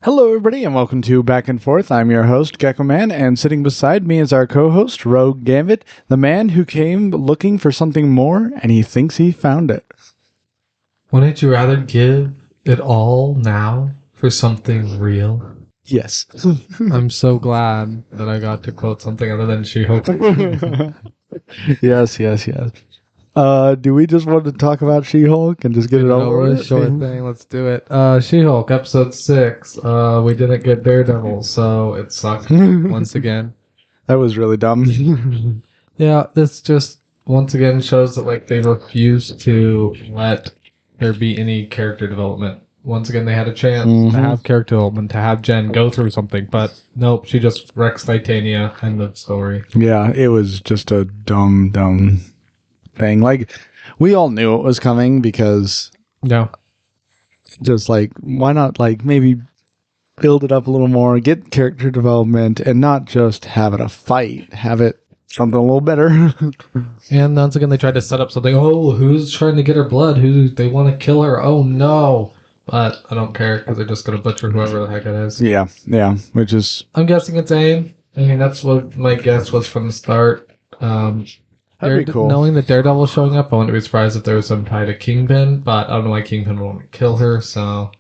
Hello, everybody, and welcome to Back and Forth. I'm your host, Gecko Man, and sitting beside me is our co-host, Rogue Gambit, the man who came looking for something more, and he thinks he found it. Wouldn't you rather give it all now for something real? Yes. I'm so glad that I got to quote something other than She-Hulk. Yes. Do we just want to talk about She-Hulk and just get it over with? Sure thing, let's do it. She-Hulk, episode 6. We didn't get Daredevil, so it sucked once again. That was really dumb. Yeah, this just once again shows that they refuse to let there be any character development. Once again, they had a chance to have character development, to have Jen go through something, but nope, she just wrecks Titania. End of story. Yeah, it was just a dumb thing. We all knew it was coming because just why not maybe build it up a little more, get character development, and not just have it a fight, have it something a little better. And once again, they tried to set up something. Oh, who's trying to get her blood? Who they want to kill her? Oh no! But I don't care because they're just gonna butcher whoever the heck it is. Yeah, which is... I'm guessing it's AIM. I mean, that's what my guess was from the start. That'd be cool. Knowing that Daredevil's showing up, I wouldn't be surprised if there was some tie to Kingpin, but I don't know why Kingpin would want to kill her, so...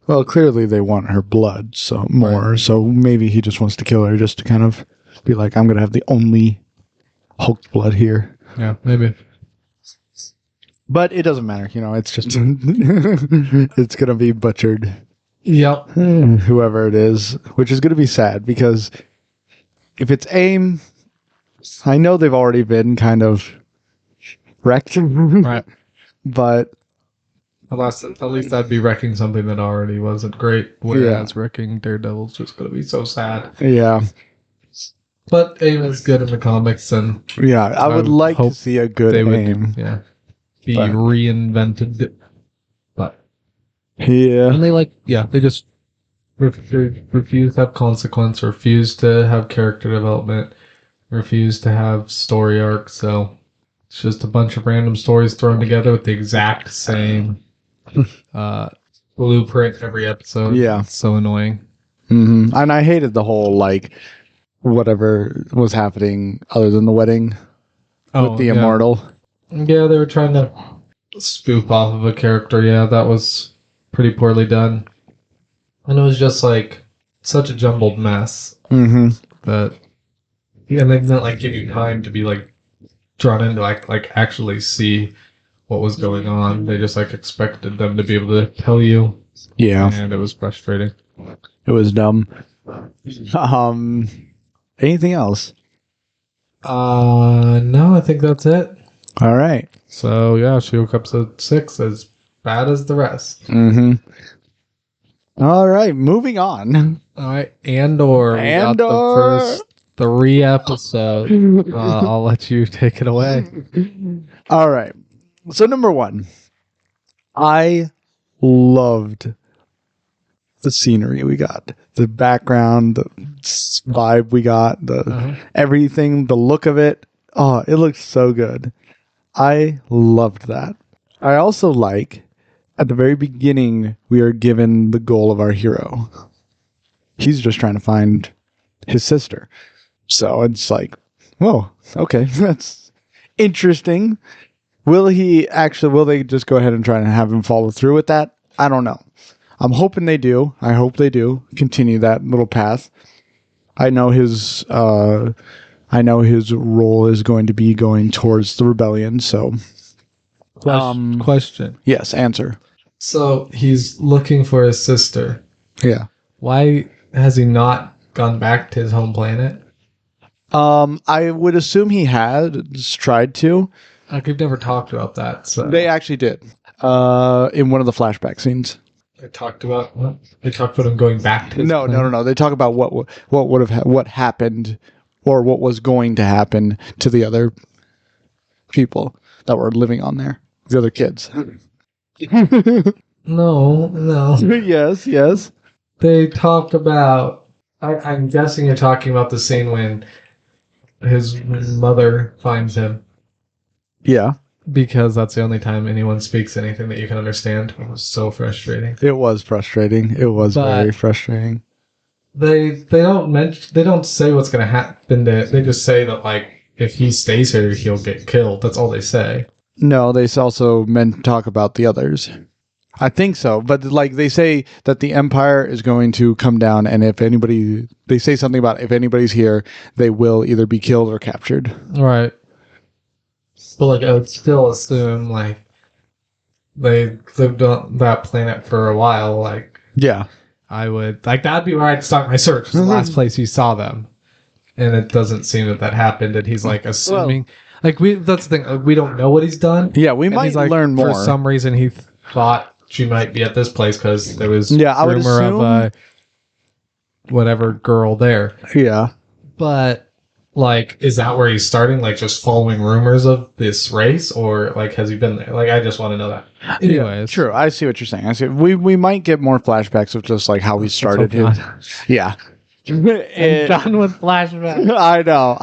Well, clearly they want her blood so maybe he just wants to kill her just to kind of be like, I'm gonna have the only Hulk blood here. Yeah, maybe. But it doesn't matter, it's just... it's gonna be butchered. Yep. Whoever it is, which is gonna be sad, because if it's AIM... I know they've already been kind of wrecked. Right. But... At least I'd be wrecking something that already wasn't great, whereas wrecking Daredevil's just going to be so sad. Yeah. But AIM is good in the comics, and... Yeah, I would like to see a good AIM. Be reinvented. But... Yeah. And they just refuse to have consequence, refuse to have character development, refuse to have story arcs, so it's just a bunch of random stories thrown together with the exact same blueprint every episode. Yeah. It's so annoying. Mm-hmm. And I hated the whole, whatever was happening other than the wedding with the Immortal. Yeah, they were trying to spoof off of a character. Yeah, that was pretty poorly done. And it was just, such a jumbled mess. Mm-hmm. That... And they didn't, give you time to be, drawn into, actually see what was going on. They just, expected them to be able to tell you. Yeah. And it was frustrating. It was dumb. Anything else? No, I think that's it. All right. So, yeah, She-Hulk episode 6 is bad as the rest. Mm-hmm. All right, moving on. All right, Andor. We got the first 3 episodes. I'll let you take it away. All right. So, number 1. I loved the scenery we got. The background, the vibe we got, the everything, the look of it. Oh, it looked so good. I loved that. I also at the very beginning, we are given the goal of our hero. He's just trying to find his sister. So it's whoa, okay, that's interesting. Will they just go ahead and try and have him follow through with that? I don't know. I'm hoping they do. I hope they do continue that little path. I know his role is going to be going towards the rebellion, so... Question. Yes, answer. So, he's looking for his sister. Yeah. Why has he not gone back to his home planet? I would assume he had tried to. We've never talked about that. So. They actually did. In one of the flashback scenes. They talked about what? They talked about him going back to his No. They talk about what happened or what was going to happen to the other people that were living on there. The other kids. No. Yes. They talked about... I'm guessing you're talking about the scene when his mother finds him. Yeah. because that's the only time anyone speaks anything that you can understand. It was so frustrating. It was frustrating. It was very frustrating. They don't say what's going to happen to. They just say that like if he stays here, he'll get killed. That's all they say. No, they also talk about the others. I think so, but like they say that the Empire is going to come down, and they say something about if anybody's here, they will either be killed or captured. Right. But like I would still assume like they lived on that planet for a while. Like yeah, I would like that'd be where I'd start my search. It's the last place he saw them, and it doesn't seem that happened. And he's like assuming that's the thing. Like, we don't know what he's done. Yeah, we might learn more. For some reason, he thought she might be at this place because there was I would assume of whatever girl there. Yeah, but like, is that where he's starting? Like, just following rumors of this race, or like, has he been there? Like, I just want to know that. Anyways, true. I see what you're saying. I see. We might get more flashbacks of just like how he started his. Yeah. And done with flashbacks. I know.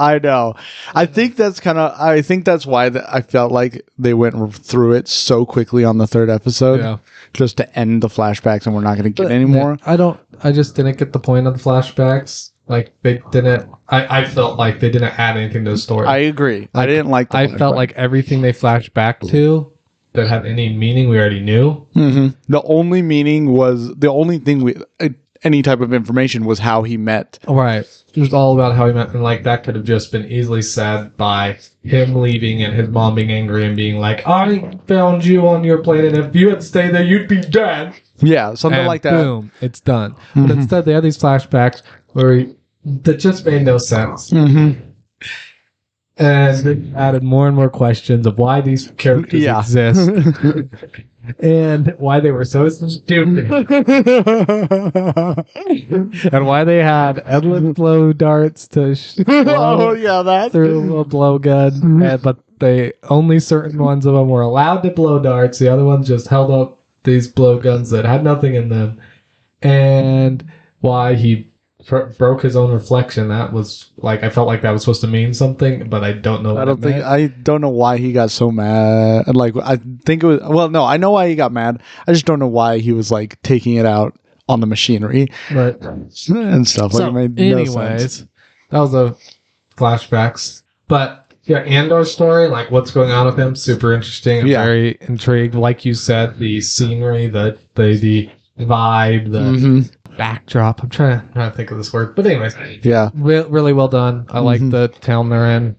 I think that's why I felt like they went through it so quickly on the third episode. Yeah. Just to end the flashbacks, and we're not going to get any more. I just didn't get the point of the flashbacks. Like they didn't. I felt like they didn't add anything to the story. I agree. Like, I didn't like. I felt like everything they flashed back to that had any meaning we already knew. Mm-hmm. The only meaning was the only thing any type of information was how he met. Right. It was all about how he met, and like that could have just been easily said by him leaving and his mom being angry and being like, "I found you on your planet. If you had stayed there, you'd be dead." Yeah, something like that. Boom, it's done. Mm-hmm. But instead, they had these flashbacks that just made no sense. Mm-hmm. And they added more and more questions of why these characters exist. And why they were so stupid. And why they had endless blow darts to through a blowgun. But only certain ones of them were allowed to blow darts. The other ones just held up these blowguns that had nothing in them. And why he broke his own reflection. That was like, I felt like that was supposed to mean something, but I don't know. I don't know why he got so mad. Like, I think it was, no, I know why he got mad. I just don't know why he was like taking it out on the machinery. Right. And stuff. So, like, it made anyways, no sense. That was the flashbacks. But yeah, Andor's story, like what's going on with him, super interesting. I'm very intrigued. Like you said, the scenery, the vibe, the backdrop. I'm trying to think of this word, but anyways, really well done. I like the town they're in.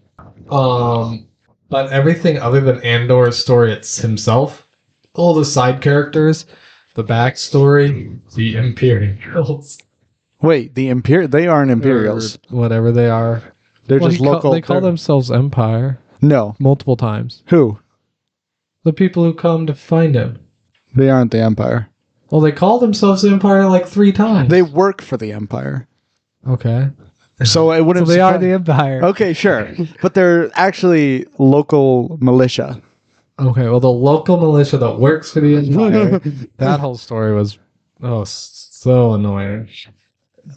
But everything other than Andor's story, it's himself. All the side characters, the backstory, the Imperials. Wait, they aren't Imperials. Or whatever they are. They're just local. They call themselves Empire. No, multiple times. Who? The people who come to find him. They aren't the Empire. Well, they call themselves the Empire like 3 times. They work for the Empire. Okay. So it wouldn't. So they are the Empire. Okay, sure, but they're actually local militia. Okay, well, the local militia that works for the Empire. That whole story was so annoying.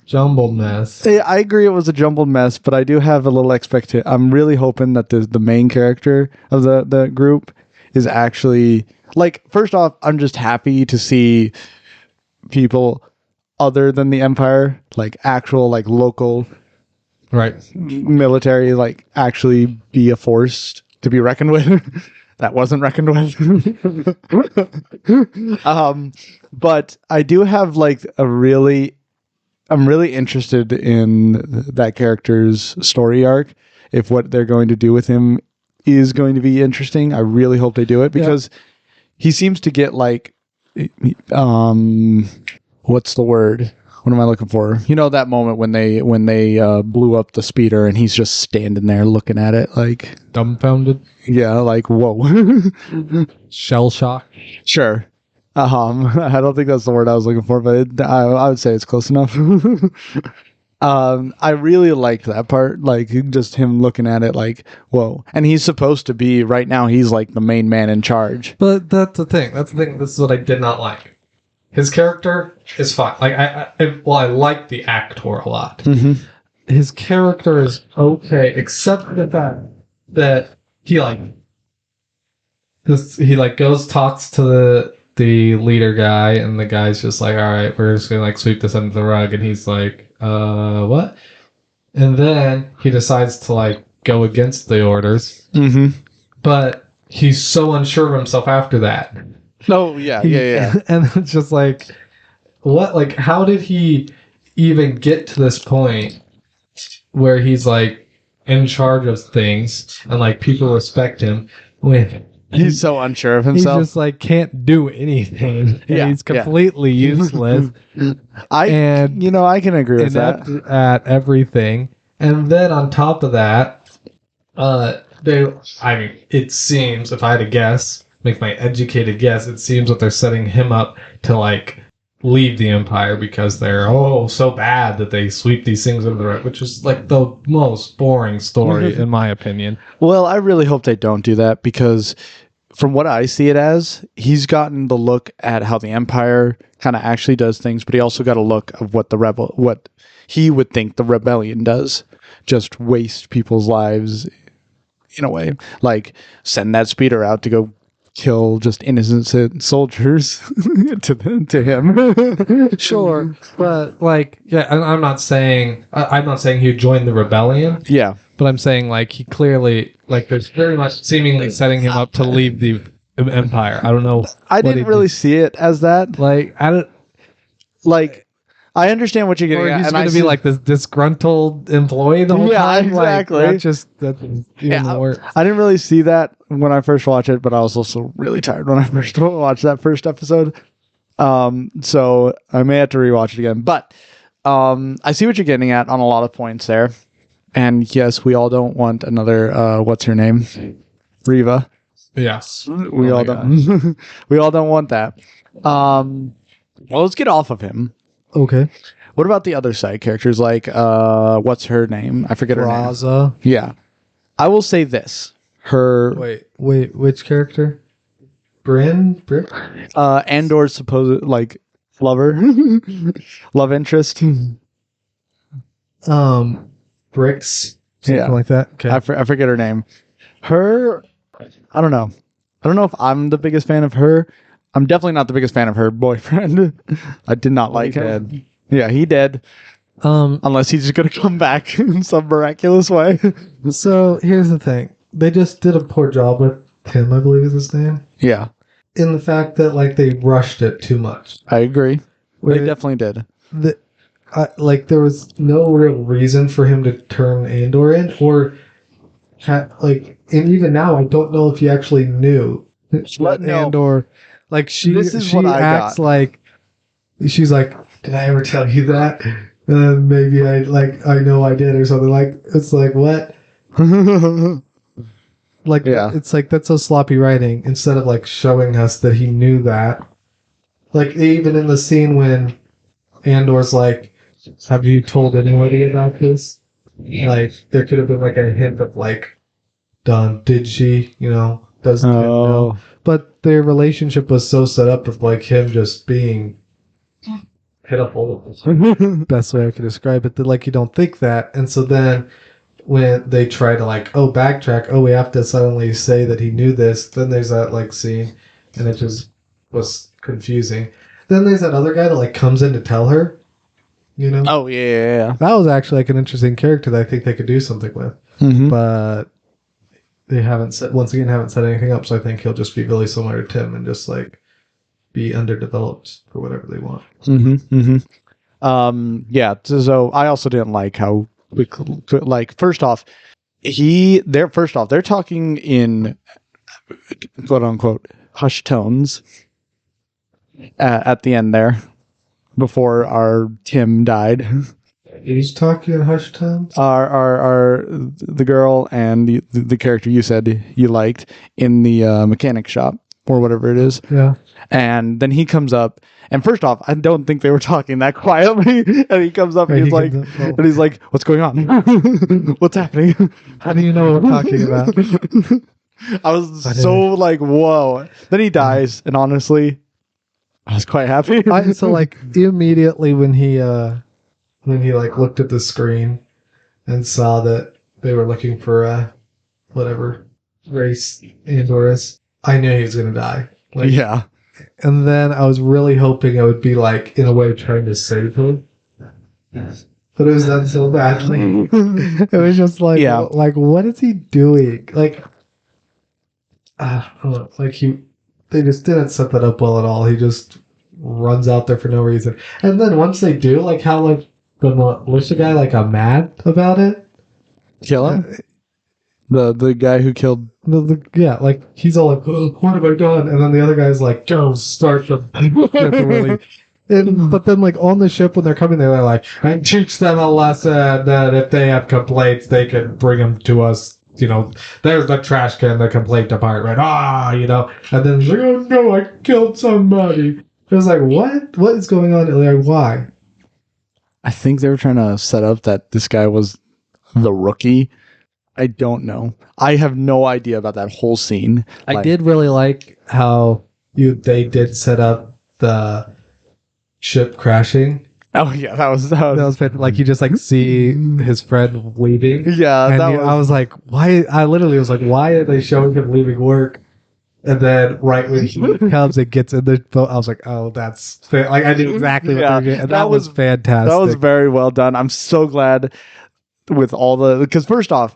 Jumbled mess. I agree, it was a jumbled mess, but I do have a little expectation. I'm really hoping that the main character of the group is actually. Like, first off, I'm just happy to see people other than the Empire, like actual, like local, military, like actually be a force to be reckoned with. That wasn't reckoned with. But I do have like I'm really interested in that character's story arc. If what they're going to do with him is going to be interesting, I really hope they do it because. Yeah. He seems to get like, what's the word? What am I looking for? You know that moment when they blew up the speeder and he's just standing there looking at it like dumbfounded. Yeah, like whoa, shell shock. Sure. I don't think that's the word I was looking for, but I would say it's close enough. I really like that part, like just him looking at it like, whoa. And he's supposed to be, right now, he's like the main man in charge. But that's the thing. This is what I did not like. His character is fine. Like, I like the actor a lot. Mm-hmm. His character is okay, except for the fact that he, like, he like goes talks to the leader guy, and the guy's just like, all right, we're just gonna like sweep this under the rug, and he's like, what? And then he decides to like go against the orders, but he's so unsure of himself after that. Oh yeah. And it's just like, what? Like, how did he even get to this point where he's like in charge of things and like people respect him when He's so unsure of he himself. just like can't do anything. And Yeah, he's completely useless. I can agree with inept that. at everything. And then on top of that, it seems, if I had to guess, make my educated guess, it seems that they're setting him up to like leave the Empire because they're so bad that they sweep these things under the rug, which is like the most boring story in my opinion. Well, I really hope they don't do that because from what I see it as, he's gotten the look at how the Empire kind of actually does things, but he also got a look of what he would think the rebellion does. Just waste people's lives in a way. Like send that speeder out to go kill just innocent soldiers to him. Sure, but like, yeah, I'm not saying he joined the rebellion. Yeah. But I'm saying, like, he clearly, like, there's very much seemingly setting him up to leave the Empire. I don't know. I didn't really see it as that. Like, I understand what you're getting at. He's and going to be like this disgruntled employee the whole time. Exactly. Like, that's even worse. I didn't really see that when I first watched it, but I was also really tired when I first watched that first episode. So I may have to rewatch it again. But I see what you're getting at on a lot of points there. And yes, we all don't want another what's her name? Riva. Yes. We all don't we all don't want that. Well, let's get off of him. Okay. What about the other side characters like what's her name? I forget her name. Raza. Yeah. I will say this. Wait, which character? Brick? Andor's supposed like lover. Love interest. Bricks, something like that. Okay. I forget her name. Her, I don't know. I don't know if I'm the biggest fan of her. I'm definitely not the biggest fan of her boyfriend. I did not like him. Yeah, he did. Unless he's just gonna come back in some miraculous way. So here's the thing: they just did a poor job with Tim, I believe is his name. Yeah. In the fact that like they rushed it too much. I agree. They definitely did. Like there was no real reason for him to turn Andor in, or and even now I don't know if he actually knew what Andor. Like she acts like she's like, did I ever tell you that? Maybe I know I did or something. Like it's like what? Like it's like that's so sloppy writing. Instead of like showing us that he knew that. Like even in the scene when Andor's like, have you told anybody about this? Like, there could have been like a hint of like, did she? Doesn't know. But their relationship was so set up with like him just being pitiful. Best way I could describe it. That like you don't think that, and so then when they try to like backtrack, we have to suddenly say that he knew this. Then there's that like scene, and it just was confusing. Then there's that other guy that like comes in to tell her. Oh yeah. That was actually like an interesting character that I think they could do something with. Mm-hmm. But they haven't set anything up, so I think he'll just be really similar to Tim and just like be underdeveloped for whatever they want. Yeah. So I also didn't like how first off they're talking in quote unquote hushed tones at the end there. Before our Tim died, he's talking in hushed tones. Our the girl and the character you said you liked in the mechanic shop or whatever it is. Yeah. And then he comes up, and first off, I don't think they were talking that quietly. And he comes up and he's like, "What's going on? What's happening? How do you know what we're talking about?" I was so like, "Whoa!" Then he dies, and honestly, I was quite happy. So like immediately when he like looked at the screen and saw that they were looking for whatever race Andor is, I knew he was gonna die. Like, Yeah. and then I was really hoping I would be like in a way trying to save him. But it was done so badly. It was just like, Yeah. like what is he doing? Like, like they just didn't set that up well at all. He just runs out there for no reason. And then once they do, like how like the militia guy like got mad about it. Kill him? The guy who killed. Yeah, like he's all like, oh, "What have I done?" And then the other guy's like, "Go start them." But then, like on the ship when they're coming there, they're like, "And teach them a lesson that if they have complaints, they can bring them to us. You know, there's the trash can, the complaint department. You know." And then he's like, "Oh no, I killed somebody." It was like, what? What is going on? Like, why? I think they were trying to set up that this guy was the rookie. I don't know. I have no idea about that whole scene. I did really like how they did set up the ship crashing. Oh yeah, that was Fantastic. Like you just like see his friend leaving. Yeah, and I was like, why? I literally was like, why are they showing him leaving work? And then right when he comes and gets in the boat, I was like, oh, that's fair. Like I knew exactly what they were doing. And that was fantastic. That was very well done. I'm so glad with all because first off,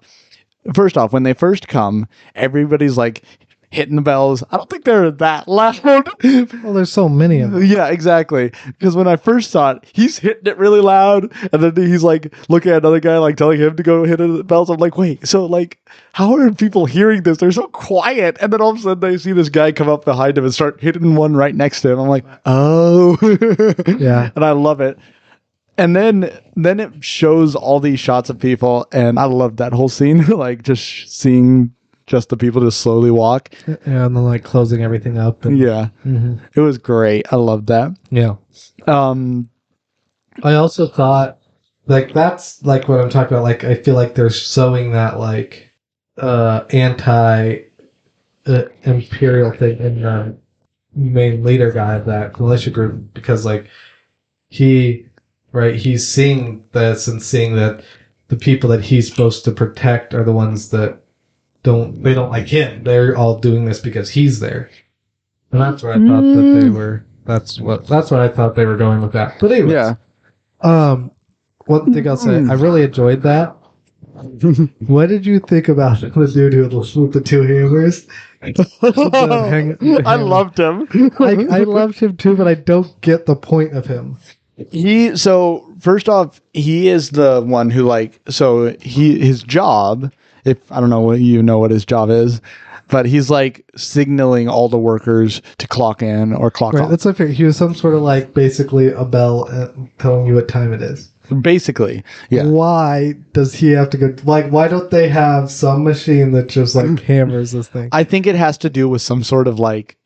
when they first come, everybody's like hitting the bells. I don't think they're that loud. Well, there's so many of them. Yeah, exactly. Because when I first saw it, he's hitting it really loud, and then he's like looking at another guy, like telling him to go hit the bells. I'm like, wait, so like, how are people hearing this? They're so quiet. And then all of a sudden, they see this guy come up behind him and start hitting one right next to him. I'm like, oh, yeah. And I love it. And then it shows all these shots of people, and I love that whole scene, like just seeing just the people just slowly walk. Yeah, and then like closing everything up. And, yeah. Mm-hmm. It was great. I loved that. Yeah. I also thought like that's like what I'm talking about. Like I feel like they're showing that like anti imperial thing in the main leader guy of that militia group because like he's seeing this and seeing that the people that he's supposed to protect are the ones that don't like him. They're all doing this because he's there. And that's where I thought that they were that's what I thought they were going with that. But anyways. Yeah. One thing I'll say, I really enjoyed that. What did you think about the dude who with the two hammers? I loved him. I loved him too, but I don't get the point of him. So first off, he is the one who his job, if I don't know what his job is, but he's like signaling all the workers to clock in or clock off. That's not fair. He was some sort of like basically a bell telling you what time it is. Basically, yeah. Why does he have to go? Like, why don't they have some machine that just like hammers this thing? I think it has to do with some sort of like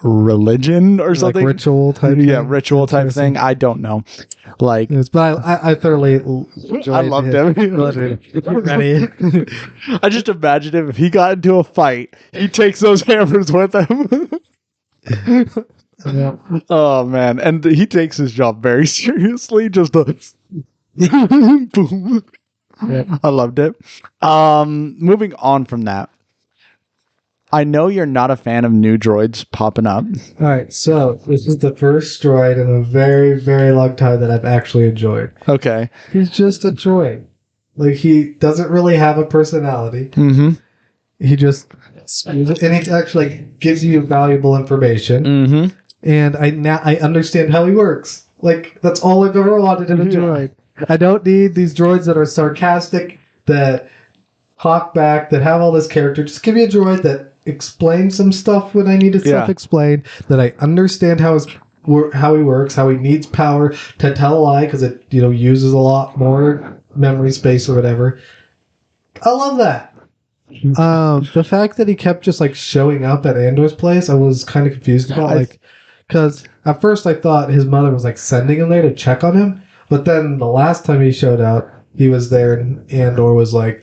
religion or something, like ritual type. Ritual type thing. I don't know. Like, yes, but I thoroughly enjoyed I loved him. Ready? I just imagine him if he got into a fight, he takes those hammers with him. Yeah. Oh man, and he takes his job very seriously. Just boom. Yeah. I loved it. Moving on from that, I know you're not a fan of new droids popping up. All right, so this is the first droid in a very, very long time that I've actually enjoyed. Okay, he's just a droid. Like he doesn't really have a personality. Mm-hmm. He just and he actually gives you valuable information. Mm-hmm. And I understand how he works. Like, that's all I've ever wanted in a droid. I don't need these droids that are sarcastic, that talk back, that have all this character. Just give me a droid that explains some stuff when I need to self-explain, that I understand how he works, how he needs power to tell a lie, because it uses a lot more memory space or whatever. I love that. The fact that he kept just like showing up at Andor's place, I was kind of confused about, because at first I thought his mother was like sending him there to check on him, but then the last time he showed out, he was there and Andor was like,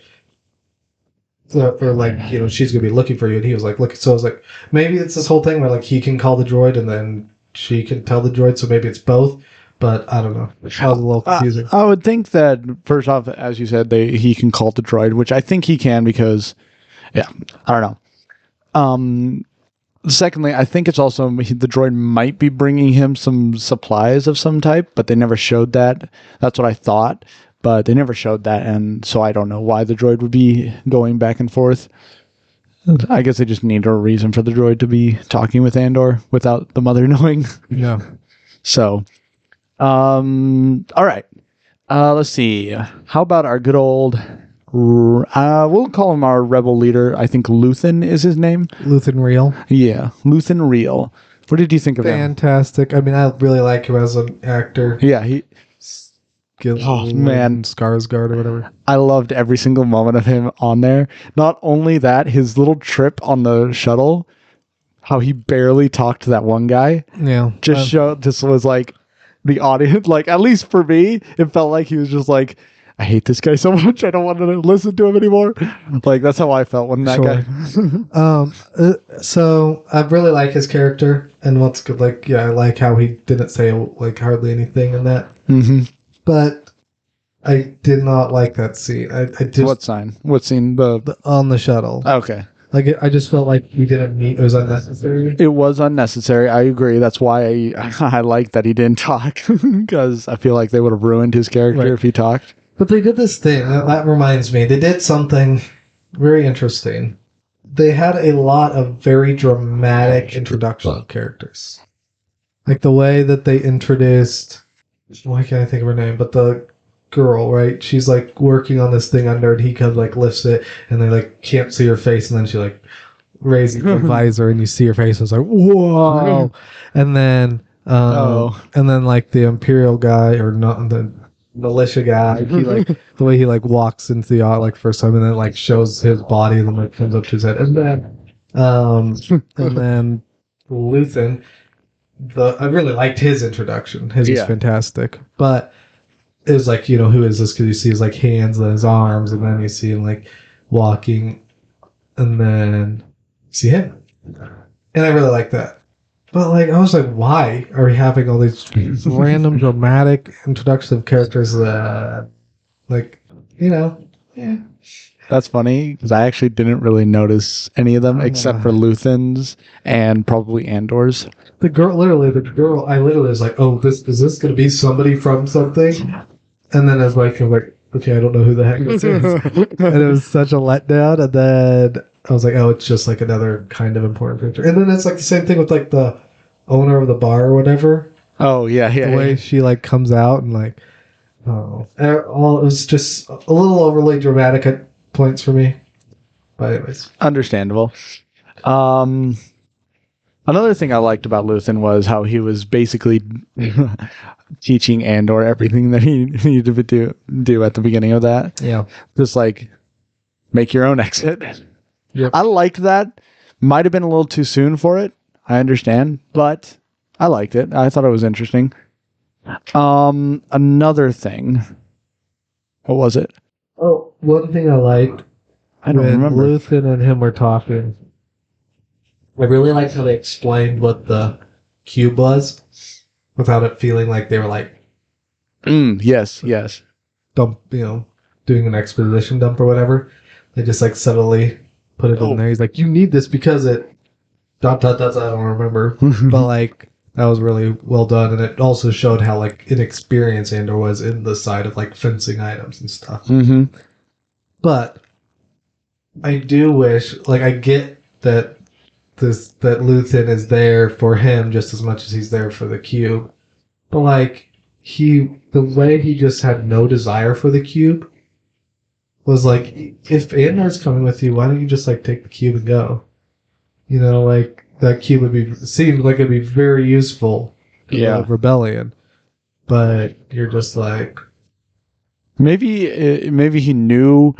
she's gonna be looking for you, and he was like, look. So I was like, maybe it's this whole thing where like he can call the droid and then she can tell the droid, so maybe it's both. But I don't know. That was a little confusing. I would think that first off, as you said, he can call the droid, which I think he can because, I don't know. Secondly, I think it's also the droid might be bringing him some supplies of some type, but they never showed that. That's what I thought, but they never showed that, and so I don't know why the droid would be going back and forth. I guess they just need a reason for the droid to be talking with Andor without the mother knowing. Yeah. So, all right. Let's see. How about our good old... we'll call him our rebel leader. I think Luthen is his name. Luthen Real. Yeah, Luthen Real. What did you think of him? Fantastic. I mean, I really like him as an actor. Yeah, Oh, man. Skarsgård or whatever. I loved every single moment of him on there. Not only that, his little trip on the shuttle, how he barely talked to that one guy. Yeah. Just was like the audience, like at least for me, it felt like he was just like, I hate this guy so much. I don't want to listen to him anymore. Like that's how I felt when that guy. So I really like his character, and what's good, like, yeah, I like how he didn't say like hardly anything in that. Mm-hmm. But I did not like that scene. I just what scene? What scene? The on the shuttle. Okay. Like I just felt like we didn't meet. It was unnecessary. It was unnecessary. I agree. That's why I like that he didn't talk because I feel like they would have ruined his character if he talked. But they did this thing that reminds me. They did something very interesting. They had a lot of very dramatic introduction of characters, like the way that they introduced. Why can't I think of her name? But the girl, right? She's like working on this thing under, and he comes like lifts it, and they like can't see her face, and then she like raises the visor, and you see her face. And it's like whoa, and then like the Imperial guy or not the militia guy, he like the way he like walks into the like first time, and then like shows his body, and then like comes up to his head, and then Luthen. I really liked his introduction. His was fantastic. But it was like, who is this? Because you see his like hands and his arms, and then you see him like walking, and then you see him. And I really like that. But like, I was like, why are we having all these random dramatic introductions of characters that, like, yeah. That's funny because I actually didn't really notice any of them except for Luthen's and probably Andor's. The girl, I literally was like, oh, is this going to be somebody from something? And then I was like, okay, I don't know who the heck this is. And it was such a letdown. And then I was like, oh, it's just like another kind of important character. And then it's like the same thing with like the owner of the bar or whatever. Oh, yeah. The way she like comes out and like, it was just a little overly dramatic at points for me. But anyways. Understandable. Another thing I liked about Luthen was how he was basically teaching Andor everything that he needed to do at the beginning of that. Yeah. Just like, make your own exit. Yep. I liked that. Might have been a little too soon for it. I understand. But I liked it. I thought it was interesting. Another thing. What was it? Oh, one thing I liked. I don't remember. Luthen and him were talking. I really liked how they explained what the cube was without it feeling like they were like... Yes. Dump, doing an exposition dump or whatever. They just like subtly put it in there. He's like, you need this because it... ... I don't remember. But like, that was really well done. And it also showed how like inexperienced Andor was in the side of like fencing items and stuff. Mm-hmm. But I do wish, like, I get that that Luthen is there for him just as much as he's there for the cube. But like, the way he just had no desire for the cube was like, if Andor's coming with you, why don't you just like take the cube and go? Like that cube seemed like it'd be very useful to the rebellion. But you're just like, maybe he knew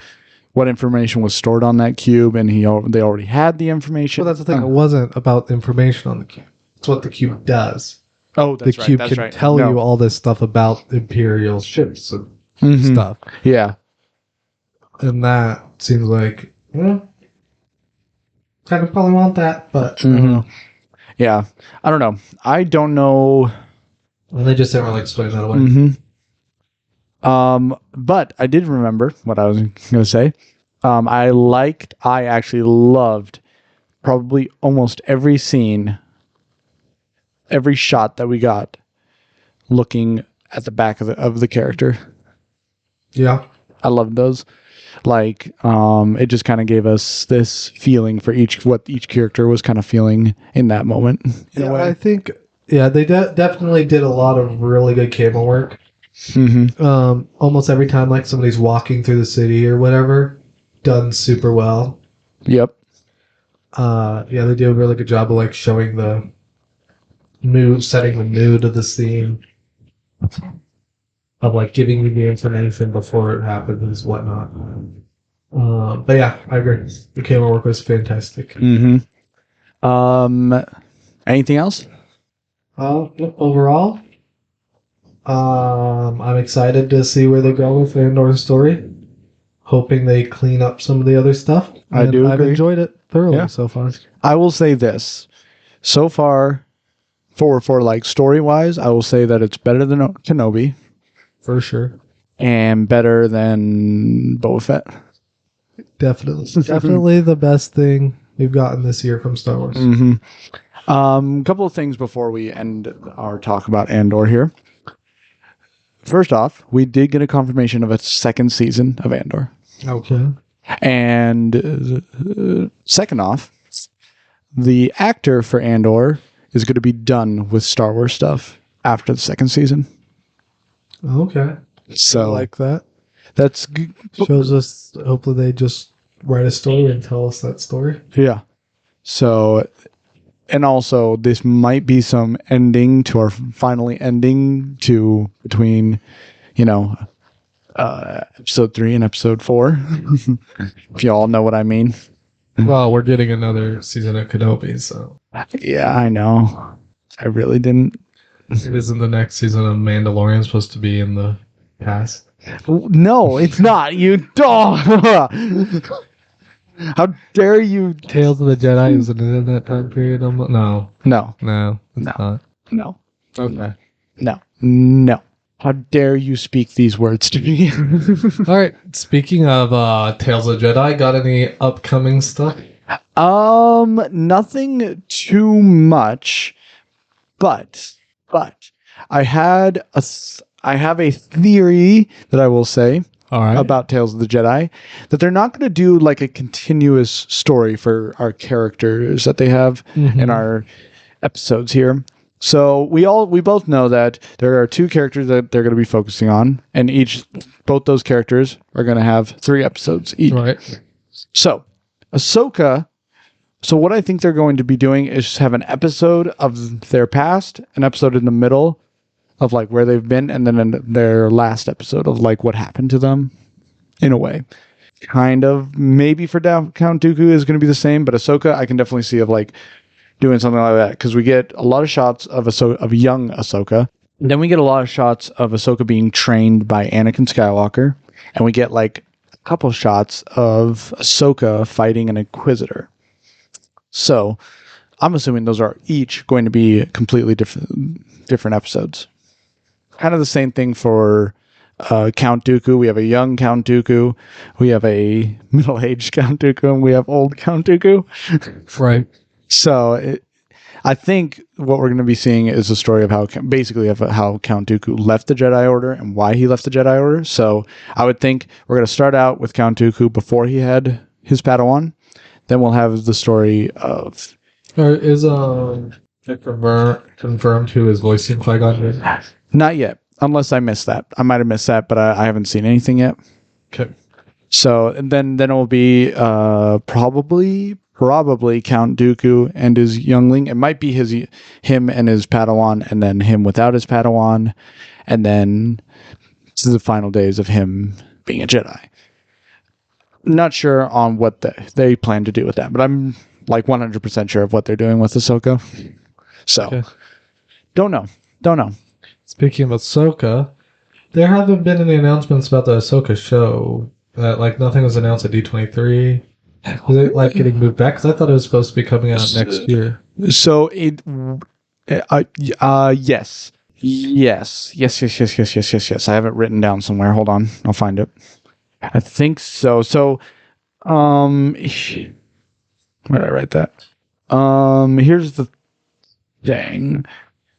what information was stored on that cube, and they already had the information. Well, that's the thing. It wasn't about the information on the cube. It's what the cube does. Oh, that's right. The cube can tell you all this stuff about Imperial ships and stuff. Yeah. And that seems like, kind of probably want that, but yeah, I don't know. I don't know. Well, they just didn't really explain that away. But I did remember what I was going to say. I actually loved probably almost every scene, every shot that we got looking at the back of the character. Yeah. I loved those. Like, it just kind of gave us this feeling for what each character was kind of feeling in that moment. In a way. I think, they definitely did a lot of really good camera work. Mm-hmm. Almost every time, like somebody's walking through the city or whatever, done super well. Yep. They do a really good job of like showing the mood, setting the mood of the scene, of like giving you the information before it happens, whatnot. But yeah, I agree. The camera work was fantastic. Mm-hmm. Anything else? Overall, I'm excited to see where they go with Andor's story. Hoping they clean up some of the other stuff. I do agree. I've enjoyed it thoroughly so far. I will say this. So far, for like story-wise, I will say that it's better than Kenobi. For sure. And better than Boba Fett. Definitely the best thing we've gotten this year from Star Wars. Mm-hmm. Couple of things before we end our talk about Andor here. First off, we did get a confirmation of a second season of Andor. Okay. And second off, the actor for Andor is going to be done with Star Wars stuff after the second season. Okay. So I like that. That's shows us. Hopefully, they just write a story and tell us that story. Yeah. So, and also this might be some ending to our finally ending to between, episode 3 and episode 4. If you all know what I mean. Well, we're getting another season of Kenobi, so. Yeah, I know. I really didn't. Isn't the next season of Mandalorian supposed to be in the past? No, it's not. You don't. How dare you? Tales of the Jedi, isn't it in that time period? No. No. It's not. No. Okay. No. How dare you speak these words to me? All right. Speaking of Tales of the Jedi, got any upcoming stuff? Nothing too much, but I have a theory that I will say about Tales of the Jedi, that they're not going to do like a continuous story for our characters that they have in our episodes here. So we both know that there are 2 characters that they're going to be focusing on, and both those characters are going to have 3 episodes each. Right. So Ahsoka. So what I think they're going to be doing is just have an episode of their past, an episode in the middle of like where they've been, and then their last episode of like what happened to them, in a way. Kind of maybe for Count Dooku is going to be the same, but Ahsoka I can definitely see of like doing something like that, because we get a lot of shots of young Ahsoka. And then we get a lot of shots of Ahsoka being trained by Anakin Skywalker, and we get like a couple shots of Ahsoka fighting an Inquisitor. So, I'm assuming those are each going to be completely different episodes. Kind of the same thing for Count Dooku. We have a young Count Dooku, we have a middle-aged Count Dooku, and we have old Count Dooku. Right. So, I think what we're going to be seeing is a story of how Count Dooku left the Jedi Order and why he left the Jedi Order. So, I would think we're going to start out with Count Dooku before he had his Padawan. Then we'll have the story of... Is it confirmed who is voicing Qui-Gon Jinn? Not yet, unless I missed that. I might have missed that, but I haven't seen anything yet. Okay. So and then it will be probably Count Dooku and his youngling. It might be him and his Padawan, and then him without his Padawan, and then to the final days of him being a Jedi. Not sure on what they plan to do with that, but I'm like 100% sure of what they're doing with Ahsoka. So, Don't know. Speaking of Ahsoka, there haven't been any announcements about the Ahsoka show. Like nothing was announced at D23. Is it like getting moved back? Because I thought it was supposed to be coming out next year. So yes. I have it written down somewhere. Hold on, I'll find it. I think so. So, where did I write that? Here's the thing.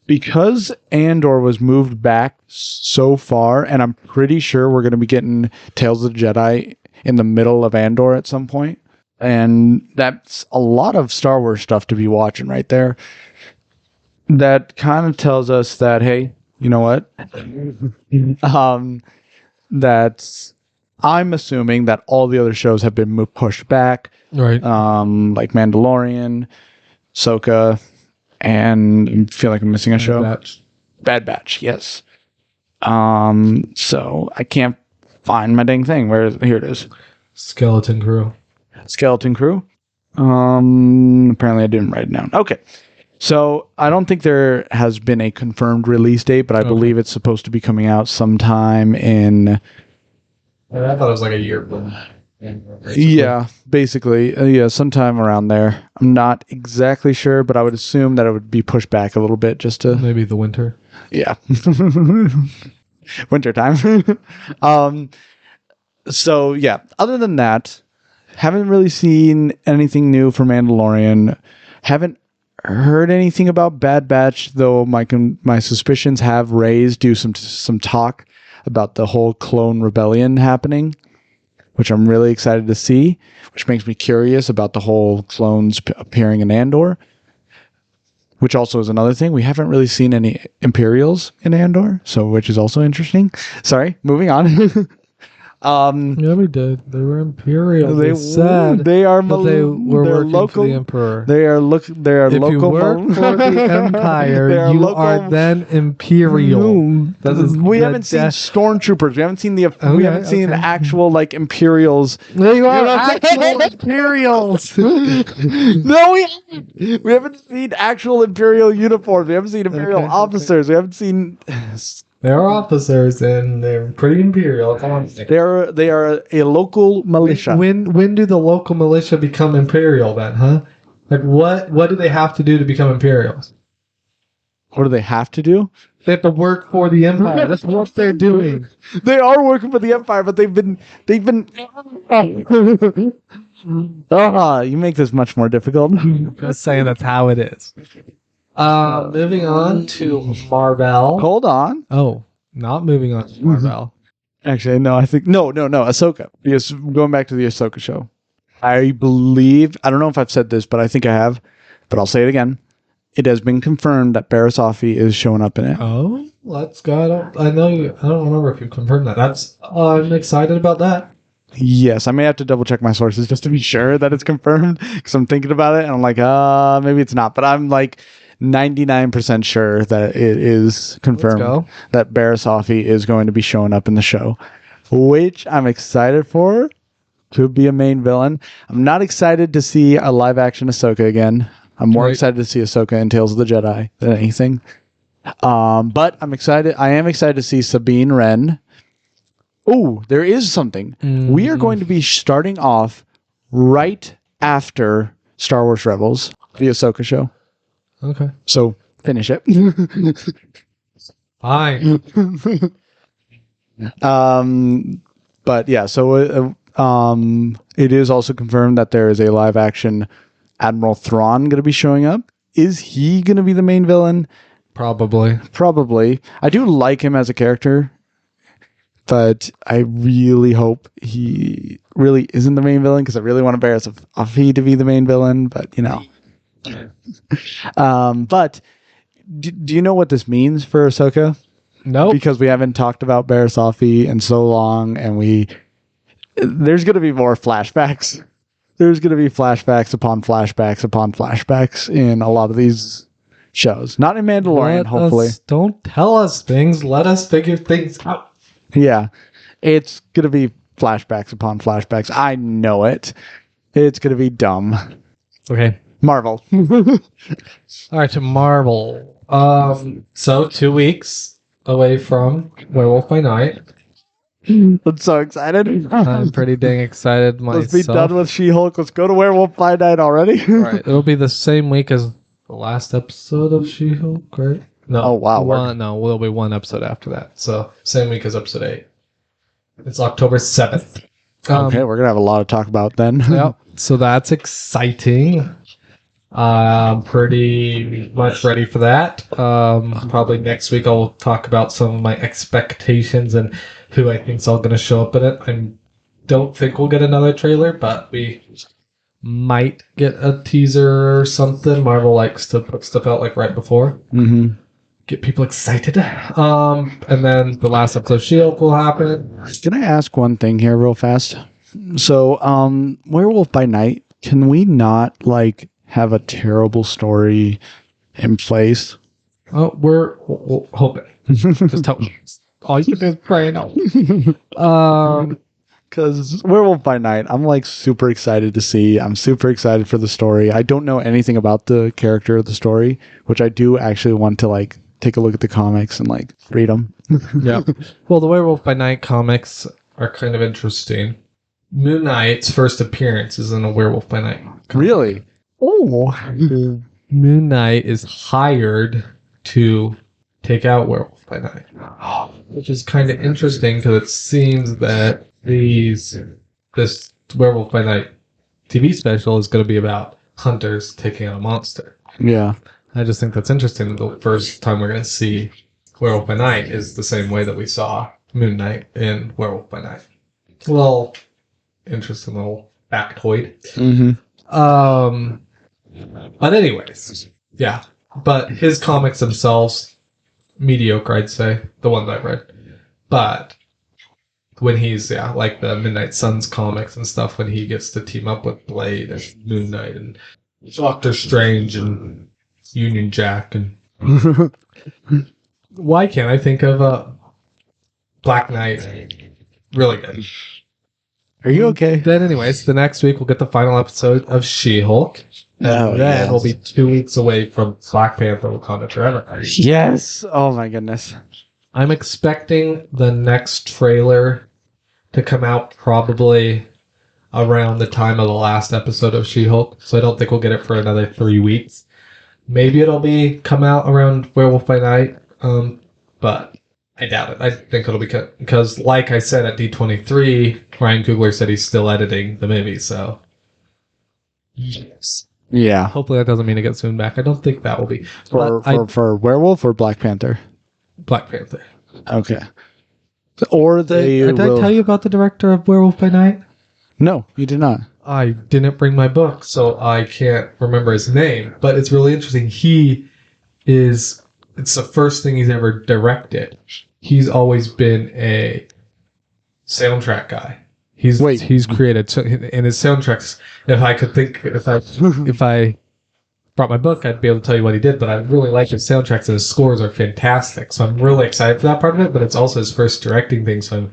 Because Andor was moved back so far, and I'm pretty sure we're going to be getting Tales of the Jedi in the middle of Andor at some point. And that's a lot of Star Wars stuff to be watching right there. That kind of tells us that, hey, you know what? That I'm assuming that all the other shows have been pushed back. Right. Like Mandalorian, Ahsoka, and I feel like I'm missing a show. Bad Batch, yes. So I can't find my dang thing. Here it is. Skeleton Crew. Apparently I didn't write it down. Okay. So I don't think there has been a confirmed release date, but I believe it's supposed to be coming out sometime in... I thought it was like a year. Yeah, basically. Yeah, sometime around there. I'm not exactly sure, but I would assume that it would be pushed back a little bit just to... Maybe the winter. Yeah. Winter time. So, yeah. Other than that, haven't really seen anything new for Mandalorian. Haven't heard anything about Bad Batch, though my suspicions have raised due some talk about the whole clone rebellion happening, which I'm really excited to see, which makes me curious about the whole clones appearing in Andor, which also is another thing. We haven't really seen any Imperials in Andor, which is also interesting. Sorry, moving on. Yeah, we did. They were Imperial. They said they are they were working local, for the Emperor. They are local. If you work for the Empire, you are then Imperial. We haven't seen stormtroopers. We haven't seen we haven't seen actual like Imperials. They are actual Imperials. No, we haven't. We haven't seen actual Imperial uniforms. We haven't seen Imperial officers. We haven't seen. They're officers and they're pretty Imperial. Come on. They are a local militia. When do the local militia become Imperial then, huh? Like what do they have to do to become Imperials? What do they have to do? They have to work for the Empire. That's what they're doing. They are working for the Empire, but they've been you make this much more difficult. Just saying that's how it is. Moving on to Marvel. Hold on. Oh, not moving on to Marvel. Actually, no, I think no, Ahsoka. Yes, going back to the Ahsoka show. I believe, I don't know if I've said this, but I think I have, but I'll say it again. It has been confirmed that Barriss Offee is showing up in it. Oh, let's go. I don't remember if you confirmed that. I'm excited about that. Yes, I may have to double check my sources just to be sure that it's confirmed, because I'm thinking about it and I'm like, maybe it's not, but I'm like 99% sure that it is confirmed that Barriss Offee is going to be showing up in the show, which I'm excited for. Could be a main villain. I'm not excited to see a live action Ahsoka again. I'm more excited to see Ahsoka in Tales of the Jedi than anything. But I'm excited. I am excited to see Sabine Wren. Oh, there is something. We are going to be starting off right after Star Wars Rebels, the Ahsoka show. Okay. So finish it. Fine. But yeah, so it is also confirmed that there is a live action Admiral Thrawn going to be showing up. Is he going to be the main villain? Probably. I do like him as a character, but I really hope he really isn't the main villain, because I really want Barriss Offee to be the main villain, but you know. But do you know what this means for Ahsoka? No, because we haven't talked about Barriss Offee in so long, and there's going to be more flashbacks. There's going to be flashbacks upon flashbacks upon flashbacks in a lot of these shows. Not in Mandalorian, hopefully. Don't tell us things. Let us figure things out. Yeah, it's going to be flashbacks upon flashbacks. I know it. It's going to be dumb. Okay. Marvel. All right, to Marvel. So 2 weeks away from Werewolf by Night. I'm so excited. I'm pretty dang excited myself. Let's be done with She-Hulk. Let's go to Werewolf by Night already. Right. It'll be the same week as the last episode of She-Hulk, right? No. Oh, wow. There'll be one episode after that. So same week as episode 8. It's October 7th. Okay, we're going to have a lot to talk about then. Yep. So that's exciting. I'm pretty much ready for that. Probably next week I'll talk about some of my expectations and who I think's all going to show up in it. I don't think we'll get another trailer, but we might get a teaser or something. Marvel likes to put stuff out like right before. Mm-hmm. Get people excited. And then the last episode of Shield will happen. Can I ask one thing here real fast? So, Werewolf by Night, can we not like have a terrible story in place? Oh, we're hoping. Just tell all you can do is pray now. Because Werewolf by Night, I'm like super excited to see. I'm super excited for the story. I don't know anything about the character of the story, which I do actually want to like take a look at the comics and like read them. Yeah. Well, the Werewolf by Night comics are kind of interesting. Moon Knight's first appearance is in a Werewolf by Night comic. Really? Oh. Moon Knight is hired to take out Werewolf by Night, which is kind of interesting because it seems that this Werewolf by Night TV special is going to be about hunters taking out a monster. Yeah. I just think that's interesting. The first time we're going to see Werewolf by Night is the same way that we saw Moon Knight in Werewolf by Night. A little interesting little factoid. Mm-hmm. But anyways, yeah. But his comics themselves, mediocre, I'd say. The ones I've read. But when he's, like the Midnight Suns comics and stuff, when he gets to team up with Blade and Moon Knight and Doctor Strange and Union Jack and... Why can't I think of Black Knight? Really good. Are you okay? Then anyways, the next week we'll get the final episode of She-Hulk. And then we'll be 2 weeks away from Black Panther Wakanda Forever. Yes. Oh my goodness. I'm expecting the next trailer to come out probably around the time of the last episode of She-Hulk. So I don't think we'll get it for another 3 weeks. Maybe it'll come out around Werewolf by Night. But I doubt it. I think it'll be because, like I said at D23, Ryan Coogler said he's still editing the movie. So yes. Yeah. Hopefully that doesn't mean it gets soon back. I don't think that will be. For Werewolf or Black Panther? Black Panther. Okay. Or did I tell you about the director of Werewolf by Night? No, you did not. I didn't bring my book, so I can't remember his name. But it's really interesting. It's the first thing he's ever directed. He's always been a soundtrack guy. He's created, and his soundtracks. If I brought my book, I'd be able to tell you what he did. But I really like his soundtracks, and his scores are fantastic. So I'm really excited for that part of it. But it's also his first directing thing, so I'm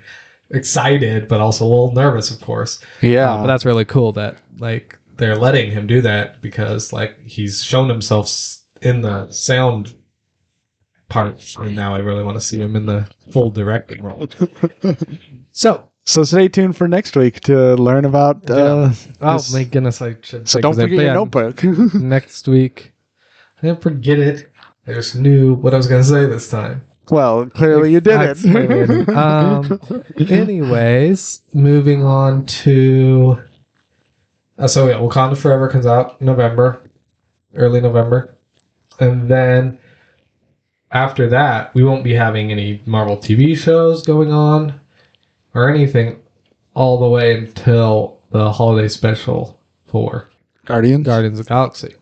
excited, but also a little nervous, of course. Yeah, but that's really cool that like they're letting him do that because like he's shown himself in the sound part, and now I really want to see him in the full directing role. So stay tuned for next week to learn about. Oh my goodness, I should. So don't forget your notebook. Next week, I didn't forget it. I just knew what I was going to say this time. Well, clearly you did it. Anyways, moving on to. Wakanda Forever comes out in November, early November, and then after that, we won't be having any Marvel TV shows going on or anything all the way until the holiday special for Guardians of the Galaxy.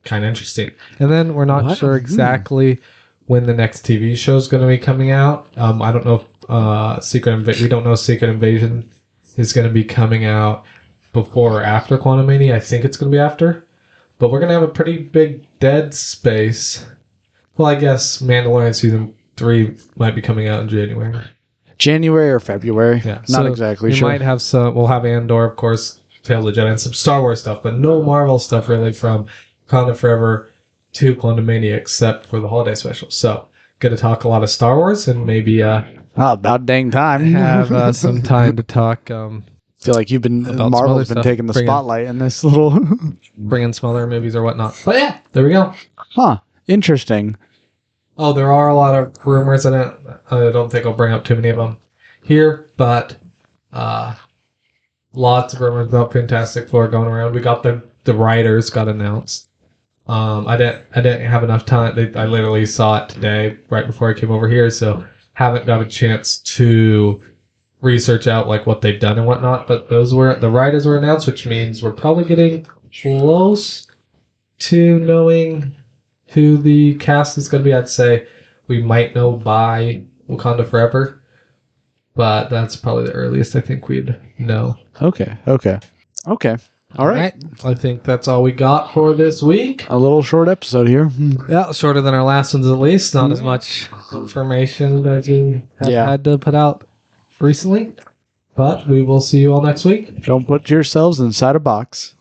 Kind of interesting. And then we're not sure exactly when the next TV show is going to be coming out. I don't know if we don't know Secret Invasion is going to be coming out before or after Quantumania. I think it's going to be after. But we're going to have a pretty big dead space. Well, I guess Mandalorian Season 3 might be coming out in January. January or February. Yeah, not exactly sure. We might have we'll have Andor, of course, Tale of the Jedi, and some Star Wars stuff, but no Marvel stuff really from Wakanda Forever to Quantumania except for the holiday special. So, going to talk a lot of Star Wars and maybe... about dang time. Have some time to talk... I feel like Marvel's been taking the spotlight in this little... bringing some other movies or whatnot. But yeah, there we go. Huh. Interesting. Oh, there are a lot of rumors in it. I don't think I'll bring up too many of them here, but lots of rumors about Fantastic Four going around. We got the writers got announced. I didn't have enough time. I literally saw it today right before I came over here, so haven't got a chance to research out like what they've done and whatnot. But the writers were announced, which means we're probably getting close to knowing who the cast is going to be. I'd say we might know by Wakanda Forever, but that's probably the earliest I think we'd know. Okay. All right. I think that's all we got for this week. A little short episode here. Yeah, shorter than our last ones at least. Not as much information as we have had to put out recently. But we will see you all next week. Don't put yourselves inside a box.